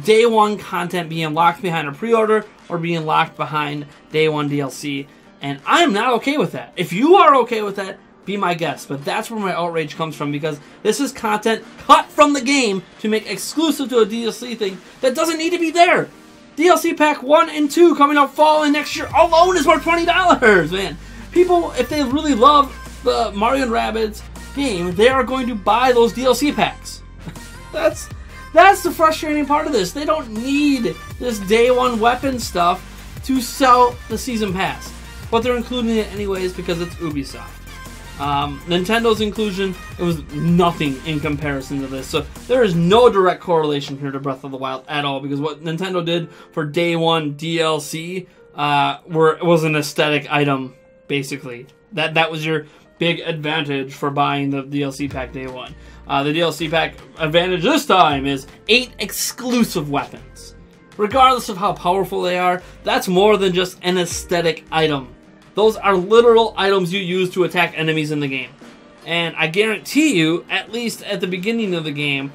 day one content being locked behind a pre-order or being locked behind day one DLC. And I'm not okay with that. If you are okay with that, be my guest. But that's where my outrage comes from, because this is content cut from the game to make exclusive to a DLC thing that doesn't need to be there. DLC Pack 1 and 2 coming out fall and next year alone is worth $20, man. People, if they really love the Mario and Rabbids game, they are going to buy those DLC packs. That's the frustrating part of this. They don't need this day one weapon stuff to sell the season pass. But they're including it anyways because it's Ubisoft. Nintendo's inclusion, it was nothing in comparison to this. So there is no direct correlation here to Breath of the Wild at all, because what Nintendo did for day one DLC was an aesthetic item, basically. That was your big advantage for buying the DLC pack day one. The DLC pack advantage this time is 8 exclusive weapons. Regardless of how powerful they are, that's more than just an aesthetic item. Those are literal items you use to attack enemies in the game. And I guarantee you, at least at the beginning of the game,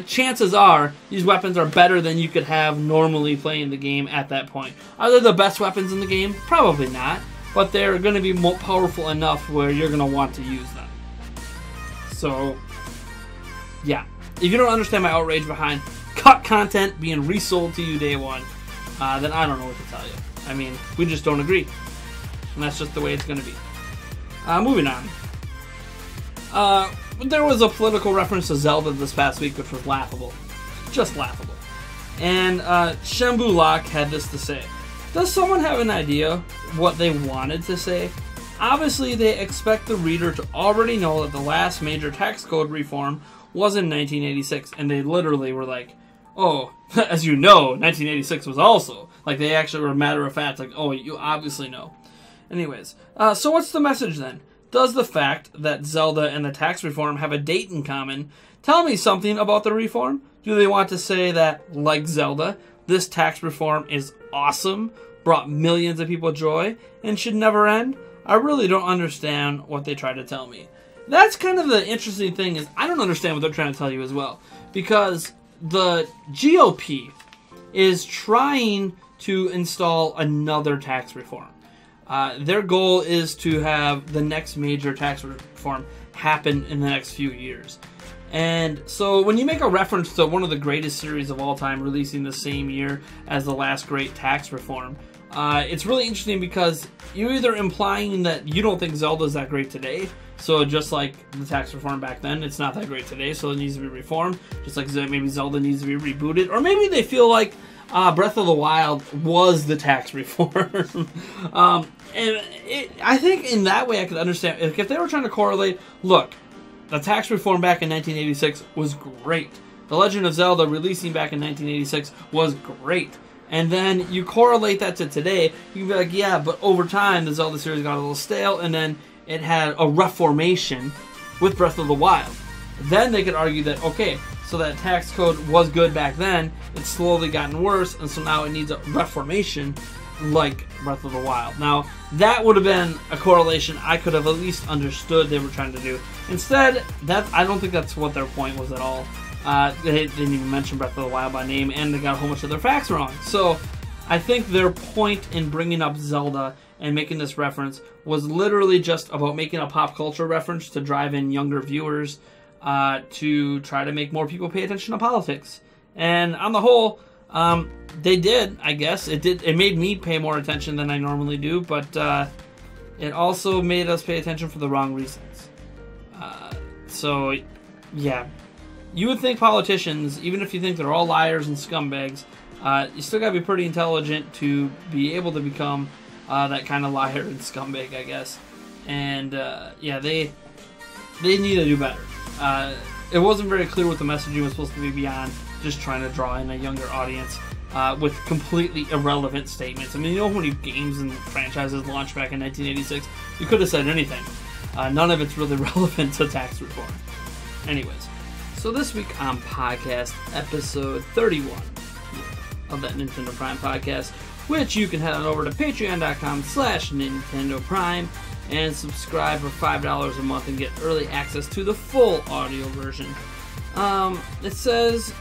chances are these weapons are better than you could have normally playing the game at that point. Are they the best weapons in the game? Probably not. But they're going to be more powerful enough where you're going to want to use them. So, yeah. If you don't understand my outrage behind cut content being resold to you day one, then I don't know what to tell you. I mean, we just don't agree. And that's just the way it's going to be. Moving on. There was a political reference to Zelda this past week, which was laughable. Just laughable. And Shembu Locke had this to say. Does someone have an idea what they wanted to say? Obviously, they expect the reader to already know that the last major tax code reform was in 1986. And they literally were like, oh, as you know, 1986 was also. Like, they actually were matter of fact, like, oh, you obviously know. Anyways, so what's the message then? Does the fact that Zelda and the tax reform have a date in common tell me something about the reform? Do they want to say that, like Zelda, this tax reform is awesome, brought millions of people joy, and should never end? I really don't understand what they try to tell me. That's kind of the interesting thing, is I don't understand what they're trying to tell you as well. Because the GOP is trying to install another tax reform. Their goal is to have the next major tax reform happen in the next few years. And so when you make a reference to one of the greatest series of all time releasing the same year as the last great tax reform, it's really interesting because you're either implying that you don't think Zelda's that great today, so just like the tax reform back then, it's not that great today, so it needs to be reformed, just like maybe Zelda needs to be rebooted, or maybe they feel like Breath of the Wild was the tax reform. I think in that way I could understand. If they were trying to correlate, look, the tax reform back in 1986 was great. The Legend of Zelda releasing back in 1986 was great. And then you correlate that to today, you can be like, yeah, but over time the Zelda series got a little stale, and then it had a reformation with Breath of the Wild. Then they could argue that, okay, so that tax code was good back then, it's slowly gotten worse, and so now it needs a reformation like Breath of the Wild. Now, that would have been a correlation I could have at least understood they were trying to do. Instead, I don't think that's what their point was at all. They didn't even mention Breath of the Wild by name, and they got a whole bunch of their facts wrong. So, I think their point in bringing up Zelda and making this reference was literally just about making a pop culture reference to drive in younger viewers, to try to make more people pay attention to politics. And on the whole, they did, I guess. It made me pay more attention than I normally do, but it also made us pay attention for the wrong reasons. So, yeah. You would think politicians, even if you think they're all liars and scumbags, you still gotta be pretty intelligent to be able to become that kind of liar and scumbag, I guess. And, yeah, they need to do better. It wasn't very clear what the messaging was supposed to be beyond just trying to draw in a younger audience with completely irrelevant statements. I mean, you know how many games and franchises launched back in 1986? You could have said anything. None of it's really relevant to tax reform. Anyways, so this week on podcast episode 31 of that Nintendo Prime podcast, which you can head on over to patreon.com/Nintendo Prime. and subscribe for $5 a month and get early access to the full audio version. It says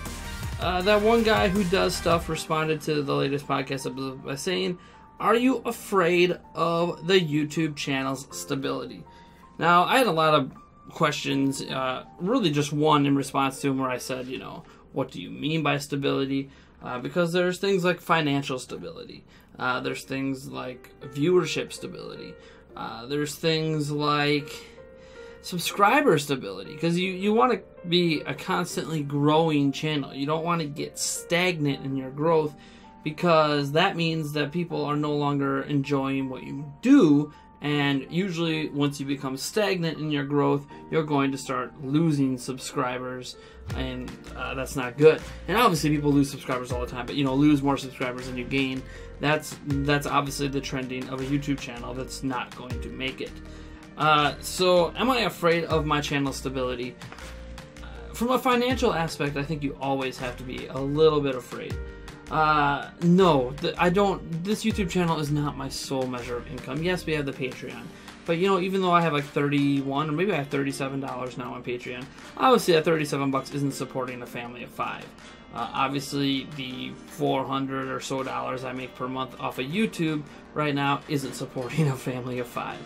that one guy who does stuff responded to the latest podcast episode by saying, "Are you afraid of the YouTube channel's stability?" Now, I had a lot of questions, really just one in response to him where I said, you know, what do you mean by stability? Because there's things like financial stability. There's things like viewership stability. There's things like subscriber stability, because you want to be a constantly growing channel. You don't want to get stagnant in your growth, because that means that people are no longer enjoying what you do, and usually once you become stagnant in your growth, you're going to start losing subscribers, and that's not good. And obviously people lose subscribers all the time, but you know, lose more subscribers than you gain. That's obviously the trending of a YouTube channel that's not going to make it. So am I afraid of my channel stability? From a financial aspect, I think you always have to be a little bit afraid. No, I don't. This YouTube channel is not my sole measure of income. Yes, we have the Patreon, but you know, even though I have like $31 or maybe I have $37 now on Patreon, obviously that $37 isn't supporting a family of 5. Obviously, the $400 or so I make per month off of YouTube right now isn't supporting a family of 5.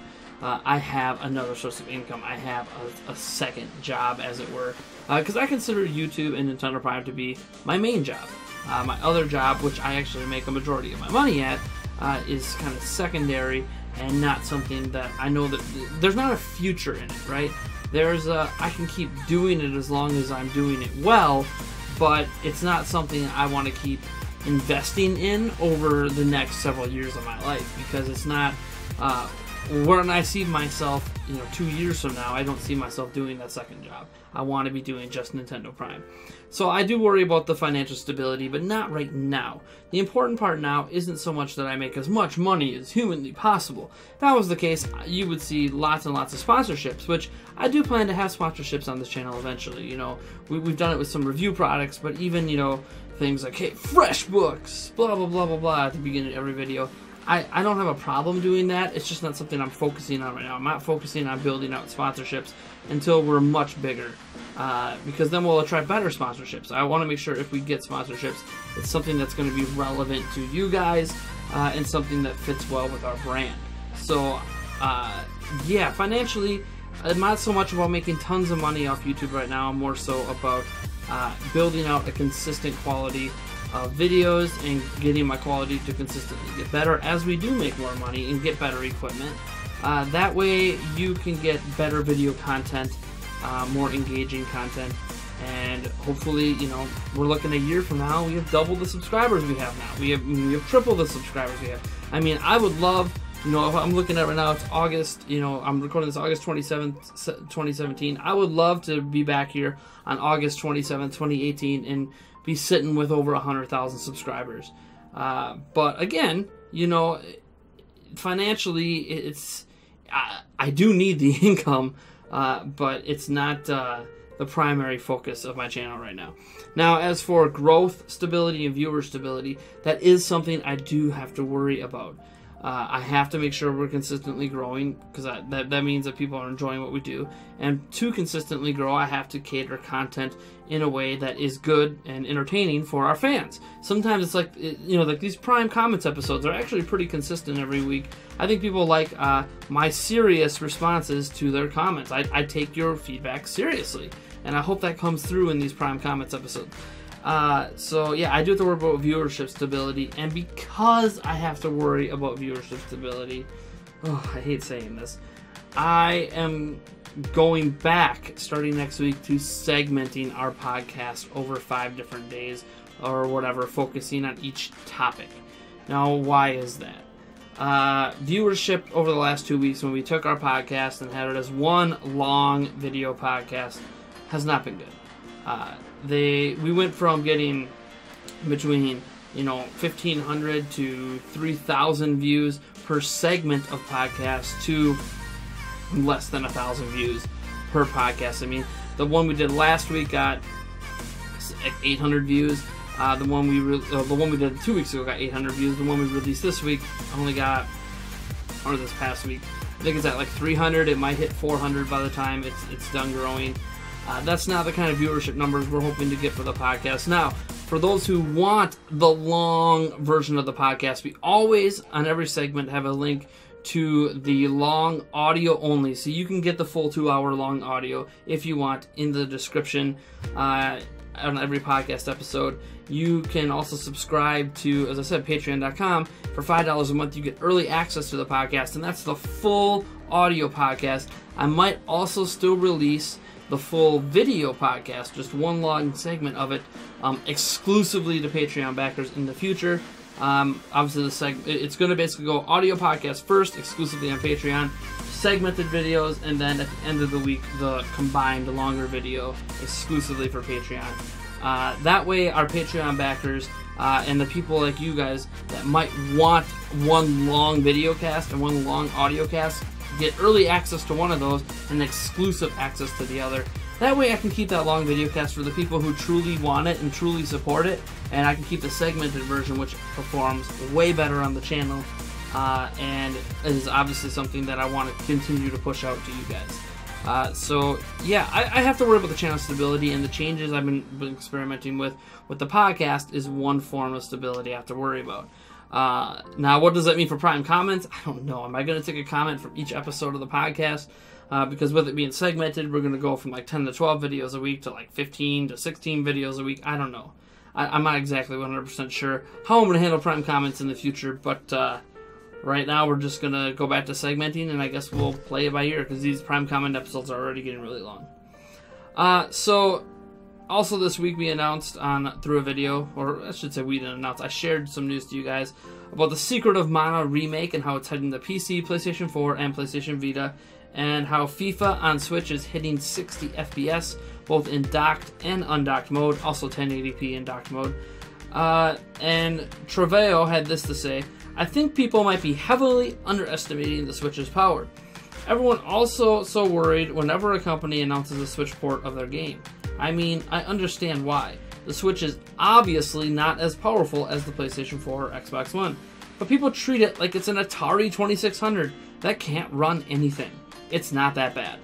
I have another source of income. I have a second job, as it were, because I consider YouTube and Nintendo Prime to be my main job. My other job, which I actually make a majority of my money at, is kind of secondary and not something that I know that there's not a future in it, right? I can keep doing it as long as I'm doing it well, but it's not something I want to keep investing in over the next several years of my life, because it's not, when I see myself, 2 years from now, I don't see myself doing that second job. I want to be doing just Nintendo Prime. So I do worry about the financial stability, but not right now. The important part now isn't so much that I make as much money as humanly possible. If that was the case, you would see lots and lots of sponsorships, which I do plan to have sponsorships on this channel eventually. We've done it with some review products, but even, things like, hey, fresh books, blah, blah, blah, blah, blah, at the beginning of every video. I don't have a problem doing that. It's just not something I'm focusing on right now. I'm not focusing on building out sponsorships until we're much bigger, because then we'll attract better sponsorships. I want to make sure if we get sponsorships, it's something that's going to be relevant to you guys, and something that fits well with our brand. So, yeah, financially, I'm not so much about making tons of money off YouTube right now. I'm more so about building out a consistent quality videos and getting my quality to consistently get better as we do make more money and get better equipment. That way you can get better video content, more engaging content, and hopefully, we're looking a year from now, we have double the subscribers we have now. We have triple the subscribers we have. I mean, I would love, if I'm looking at right now, it's August, I'm recording this August 27th, 2017. I would love to be back here on August 27th, 2018 and be sitting with over 100,000 subscribers. But again, financially, I do need the income, but it's not the primary focus of my channel right now. Now, as for growth stability and viewer stability, that is something I do have to worry about. I have to make sure we're consistently growing, because that means that people are enjoying what we do. And to consistently grow, I have to cater content in a way that is good and entertaining for our fans. Sometimes it's like, like these Prime Comments episodes are actually pretty consistent every week. I think people like my serious responses to their comments. I take your feedback seriously, and I hope that comes through in these Prime Comments episodes. So yeah, I do have to worry about viewership stability, and because I have to worry about viewership stability, I hate saying this, I am going back starting next week to segmenting our podcast over 5 different days or whatever, focusing on each topic. Now, why is that? Viewership over the last 2 weeks, when we took our podcast and had it as one long video podcast, has not been good. We went from getting between 1,500 to 3,000 views per segment of podcast to less than 1,000 views per podcast. I mean, the one we did last week got 800 views. The one we did 2 weeks ago got 800 views. The one we released this week only got, or this past week, I think it's at like 300. It might hit 400 by the time it's done growing. That's not the kind of viewership numbers we're hoping to get for the podcast. Now, for those who want the long version of the podcast, we always, on every segment, have a link to the long audio only. So you can get the full 2-hour long audio if you want in the description on every podcast episode. You can also subscribe to, as I said, patreon.com. For $5 a month, you get early access to the podcast, and that's the full audio podcast. I might also still release the full video podcast, just one long segment of it, exclusively to Patreon backers in the future. Obviously, it's going to basically go audio podcast first, exclusively on Patreon, segmented videos, and then at the end of the week, the combined longer video exclusively for Patreon. That way, our Patreon backers and the people like you guys that might want one long video cast and one long audio cast get early access to one of those and exclusive access to the other. That way I can keep that long video cast for the people who truly want it and truly support it, and I can keep the segmented version, which performs way better on the channel, and is obviously something that I want to continue to push out to you guys. So yeah, I have to worry about the channel stability, and the changes I've been experimenting with the podcast is one form of stability I have to worry about. Now, what does that mean for Prime comments? I don't know. Am I going to take a comment from each episode of the podcast? Because with it being segmented, we're going to go from like 10 to 12 videos a week to like 15 to 16 videos a week. I don't know. I'm not exactly 100% sure how I'm going to handle Prime comments in the future, but right now we're just going to go back to segmenting, and I guess we'll play it by ear because these Prime comment episodes are already getting really long. So also this week we announced through a video, or I should say we didn't announce, I shared some news to you guys about the Secret of Mana remake and how it's heading to PC, PlayStation 4, and PlayStation Vita, and how FIFA on Switch is hitting 60 FPS, both in docked and undocked mode, also 1080p in docked mode. And Treveo had this to say: I think people might be heavily underestimating the Switch's power. Everyone also so worried whenever a company announces a Switch port of their game. I mean, I understand why. The Switch is obviously not as powerful as the PlayStation 4 or Xbox One, but people treat it like it's an Atari 2600 that can't run anything. It's not that bad.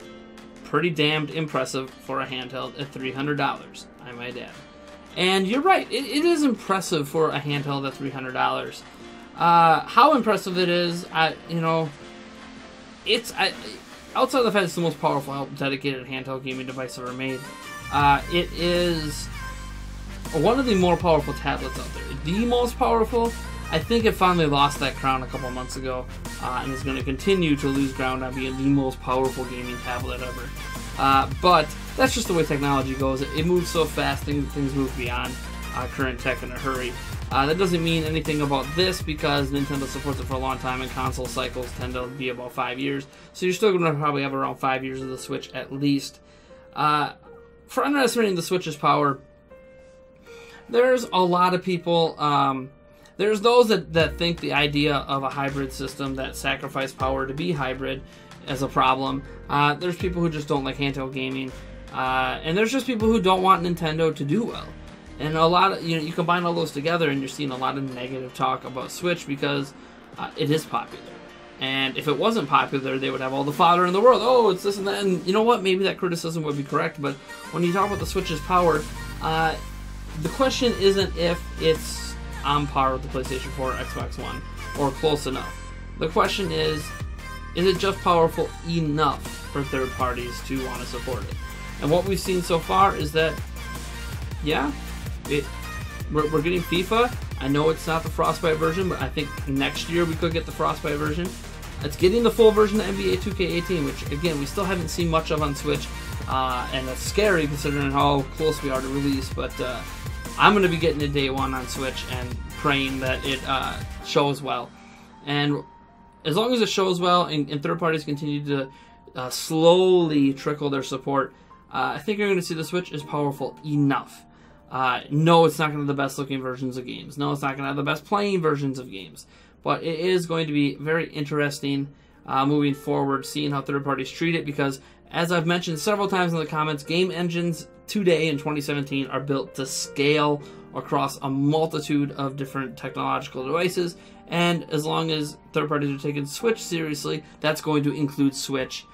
Pretty damned impressive for a handheld at $300, I might add. And you're right, it is impressive for a handheld at $300. How impressive it is, outside of the fact it's the most powerful dedicated handheld gaming device ever made, it is one of the more powerful tablets out there. The most powerful. I think it finally lost that crown a couple months ago, and is going to continue to lose ground on being the most powerful gaming tablet ever. But that's just the way technology goes. It moves so fast, things move beyond current tech in a hurry. That doesn't mean anything about this, because Nintendo supports it for a long time, and console cycles tend to be about 5 years. So you're still going to probably have around 5 years of the Switch at least. For underestimating the Switch's power, there's a lot of people. There's those that think the idea of a hybrid system that sacrifice power to be hybrid is a problem. There's people who just don't like handheld gaming, and there's just people who don't want Nintendo to do well. And a lot of you combine all those together, and you're seeing a lot of negative talk about Switch because it is popular. And if it wasn't popular, they would have all the fodder in the world. Oh, it's this and that. And you know what? Maybe that criticism would be correct. But when you talk about the Switch's power, the question isn't if it's on par with the PlayStation 4 or Xbox One, or close enough. The question is it just powerful enough for third parties to want to support it? And what we've seen so far is that, yeah, we're getting FIFA. I know it's not the Frostbite version, but I think next year we could get the Frostbite version. It's getting the full version of NBA 2K18, which, again, we still haven't seen much of on Switch, and that's scary considering how close we are to release, but I'm going to be getting it day one on Switch and praying that it shows well. And as long as it shows well and third parties continue to slowly trickle their support, I think you're going to see the Switch is powerful enough. No, it's not going to have the best looking versions of games. No, it's not going to have the best playing versions of games. But it is going to be very interesting moving forward, seeing how third parties treat it, because as I've mentioned several times in the comments, game engines today in 2017 are built to scale across a multitude of different technological devices, And as long as third parties are taking Switch seriously, that's going to include Switch.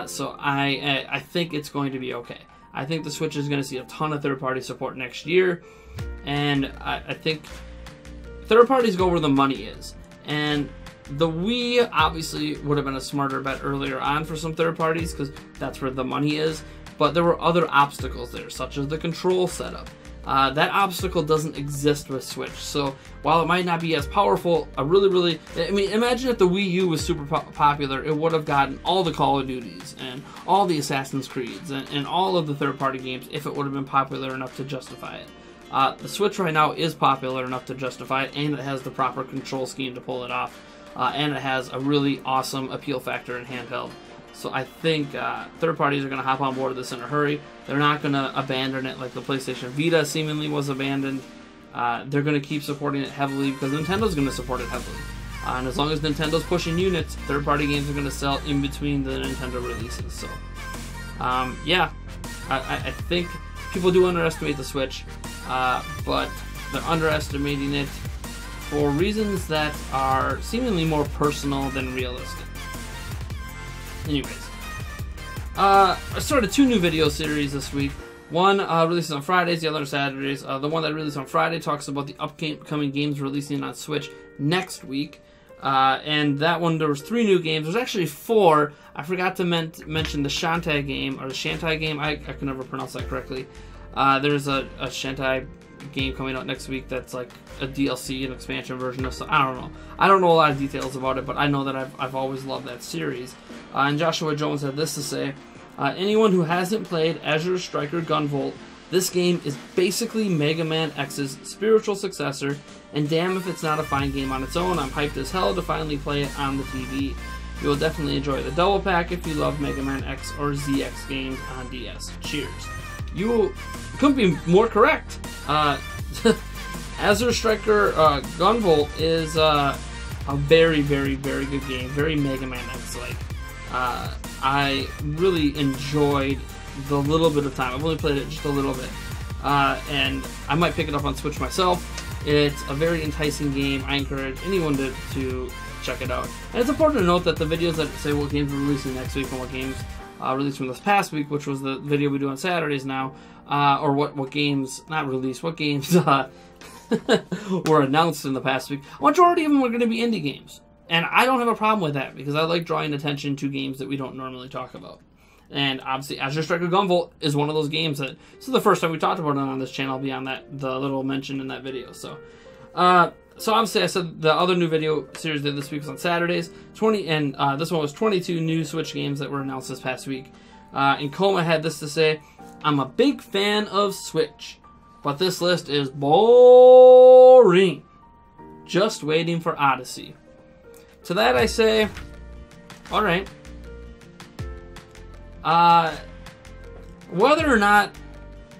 So I think it's going to be okay. I think the Switch is going to see a ton of third-party support next year. And I think third parties go where the money is. And the Wii obviously would have been a smarter bet earlier on for some third parties because that's where the money is. But there were other obstacles there, such as the control setup. That obstacle doesn't exist with Switch. So while it might not be as powerful, I mean, imagine if the Wii U was super popular, it would have gotten all the Call of Duties and all the Assassin's Creeds and all of the third-party games if it would have been popular enough to justify it. The Switch right now is popular enough to justify it, and it has the proper control scheme to pull it off. And it has a really awesome appeal factor in handheld. So I think third parties are going to hop on board with this in a hurry. They're not going to abandon it like the PlayStation Vita seemingly was abandoned. They're going to keep supporting it heavily because Nintendo's going to support it heavily. And as long as Nintendo's pushing units, third-party games are going to sell in between the Nintendo releases. So, yeah, I think people do underestimate the Switch, but they're underestimating it for reasons that are seemingly more personal than realistic. Anyways, I started 2 new video series this week. One releases on Fridays, the other on Saturdays. The one that released on Friday talks about the upcoming games releasing on Switch next week. And that one, there was 3 new games. There's actually 4. I forgot to mention the Shantae game, or the Shantae game. I can never pronounce that correctly. There's a Shantae game coming out next week that's like a DLC, an expansion version of stuff. I don't know. I don't know a lot of details about it, but I know that I've always loved that series. And Joshua Jones had this to say: anyone who hasn't played Azure Striker Gunvolt, this game is basically Mega Man X's spiritual successor, and damn if it's not a fine game on its own. I'm hyped as hell to finally play it on the TV. You will definitely enjoy the double pack if you love Mega Man X or ZX games on DS. Cheers. You couldn't be more correct. Azure Striker Gunvolt is a very, very, very good game. Very Mega Man X-like. I really enjoyed the little bit of time. I've only played it just a little bit. And I might pick it up on Switch myself. It's a very enticing game. I encourage anyone to check it out. And it's important to note that the videos that say what games are releasing next week and what games released from this past week, which was the video we do on Saturdays now, or what games, not released, what games were announced in the past week. A majority of them are going to be indie games. And I don't have a problem with that, because I like drawing attention to games that we don't normally talk about. And obviously, Azure Striker Gunvolt is one of those games that, this is the first time we talked about it on this channel beyond the little mention in that video. So obviously I said the other new video series did this week was on Saturdays. This one was 22 new Switch games that were announced this past week. And Coma had this to say: I'm a big fan of Switch, but this list is boring. Just waiting for Odyssey. To that I say, alright. Whether or not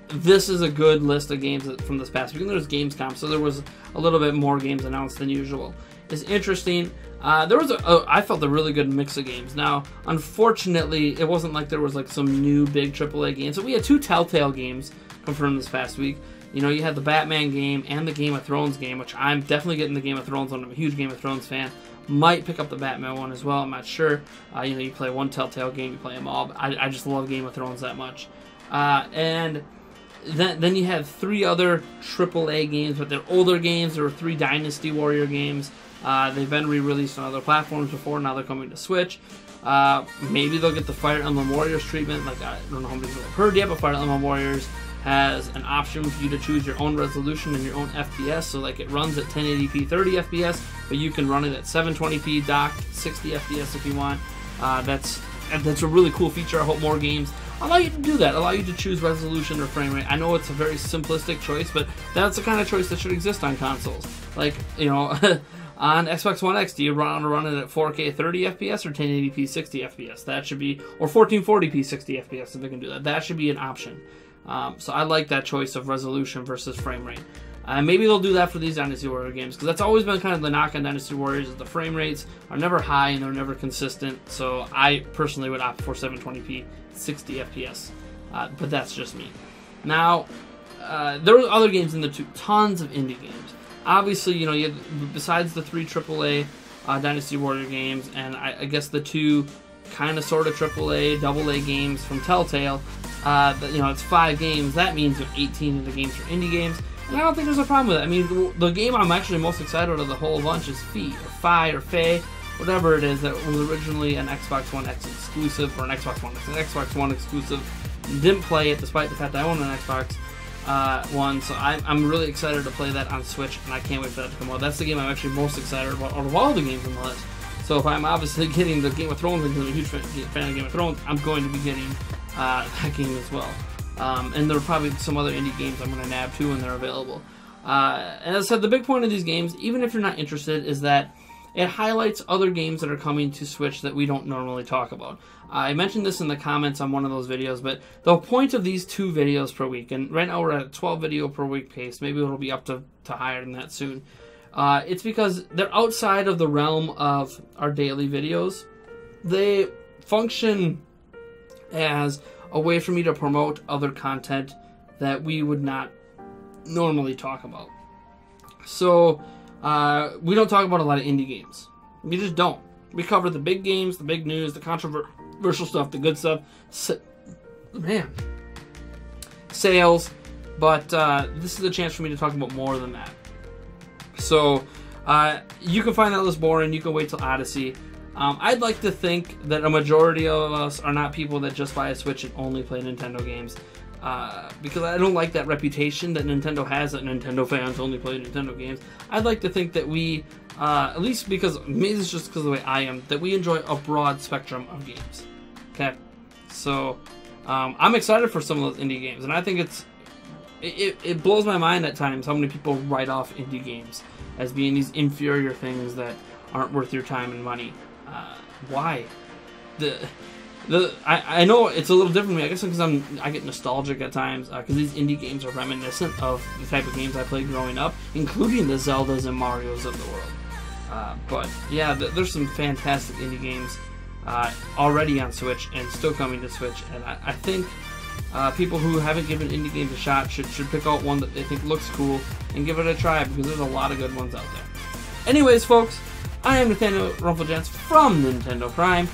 this is a good list of games from this past week, and there's Gamescom, so there was a little bit more games announced than usual, is interesting. There was I felt a really good mix of games. Now, unfortunately, it wasn't like there was like some new big AAA games. So we had 2 Telltale games confirmed this past week. You know, you had the Batman game and the Game of Thrones game, which I'm definitely getting the Game of Thrones one. I'm a huge Game of Thrones fan. Might pick up the Batman one as well. I'm not sure. You know, you play one Telltale game, you play them all. But I just love Game of Thrones that much. And then you had 3 other AAA games, but they're older games. There were 3 Dynasty Warrior games. They've been re-released on other platforms before. Now they're coming to Switch. Maybe they'll get the Fire Emblem Warriors treatment. Like, I don't know how many people have heard yet, but Fire Emblem Warriors has an option for you to choose your own resolution and your own FPS. So like, it runs at 1080p 30 FPS, but you can run it at 720p docked 60 FPS if you want. That's a really cool feature. I hope more games allow you to do that, allow you to choose resolution or frame rate. I know it's a very simplistic choice, but that's the kind of choice that should exist on consoles. Like, you know, on Xbox One X, do you want to run it at 4K 30 FPS or 1080p 60 FPS? That should be, or 1440p 60 FPS if they can do that. That should be an option. So I like that choice of resolution versus frame rate. Maybe they'll do that for these Dynasty Warrior games, because that's always been kind of the knock on Dynasty Warriors, is the frame rates are never high and they're never consistent. So I personally would opt for 720p 60 FPS, but that's just me. Now, there were other games in there too, tons of indie games. Obviously, you know, besides the 3 AAA Dynasty Warrior games, and I guess the 2 kind of sort of AAA, AA games from Telltale, you know, it's 5 games. That means 18 of the games are indie games, and I don't think there's a problem with it. I mean, the game I'm actually most excited of the whole bunch is Fi or Faye, whatever it is, that was originally an Xbox One X exclusive, or an Xbox One exclusive. Didn't play it despite the fact that I own an Xbox One, so I'm really excited to play that on Switch, and I can't wait for that to come out. That's the game I'm actually most excited about out of all the games on the list. So if I'm obviously getting the Game of Thrones, because I'm a huge fan of Game of Thrones, I'm going to be getting that game as well. And there are probably some other indie games I'm going to nab too when they're available. And as I said, the big point of these games, even if you're not interested, is that it highlights other games that are coming to Switch that we don't normally talk about. I mentioned this in the comments on one of those videos, but the point of these 2 videos per week, and right now we're at a 12 video per week pace, maybe it'll be up to higher than that soon. It's because they're outside of the realm of our daily videos. They function as a way for me to promote other content that we would not normally talk about. So, we don't talk about a lot of indie games. We just don't. We cover the big games, the big news, the controversial stuff, the good stuff. Sales. But this is a chance for me to talk about more than that. So, you can find that list boring. You can wait till Odyssey. I'd like to think that a majority of us are not people that just buy a Switch and only play Nintendo games. Because I don't like that reputation that Nintendo has, that Nintendo fans only play Nintendo games. I'd like to think that we, at least because, maybe it's just because of the way I am, that we enjoy a broad spectrum of games. Okay? So, I'm excited for some of those indie games, and I think it blows my mind at times how many people write off indie games as being these inferior things that aren't worth your time and money. Why? I know it's a little different for me. I guess because I get nostalgic at times because these indie games are reminiscent of the type of games I played growing up, including the Zeldas and Marios of the world. But yeah, there's some fantastic indie games already on Switch and still coming to Switch, and I think people who haven't given indie games a shot should pick out one that they think looks cool and give it a try, because there's a lot of good ones out there. Anyways, folks, I am Nathaniel Rumpelgents from Nintendo Prime.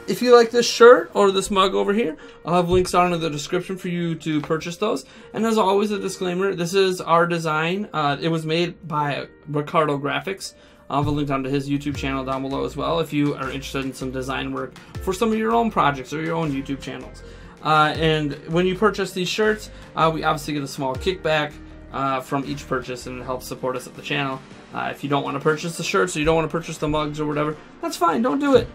If you like this shirt or this mug over here, I'll have links down in the description for you to purchase those. And as always, a disclaimer, this is our design. It was made by Ricardo Graphics. I'll have a link down to his YouTube channel down below as well if you are interested in some design work for some of your own projects or your own YouTube channels. And when you purchase these shirts, we obviously get a small kickback from each purchase, and it helps support us at the channel. If you don't want to purchase the shirts, or you don't want to purchase the mugs or whatever, that's fine. Don't do it.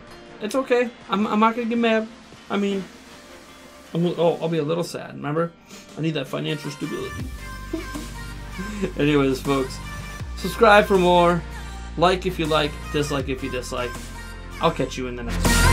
It's okay. I'm not going to get mad. I mean, I'll be a little sad. Remember? I need that financial stability. Anyways, folks, subscribe for more. Like if you like, dislike if you dislike. I'll catch you in the next one.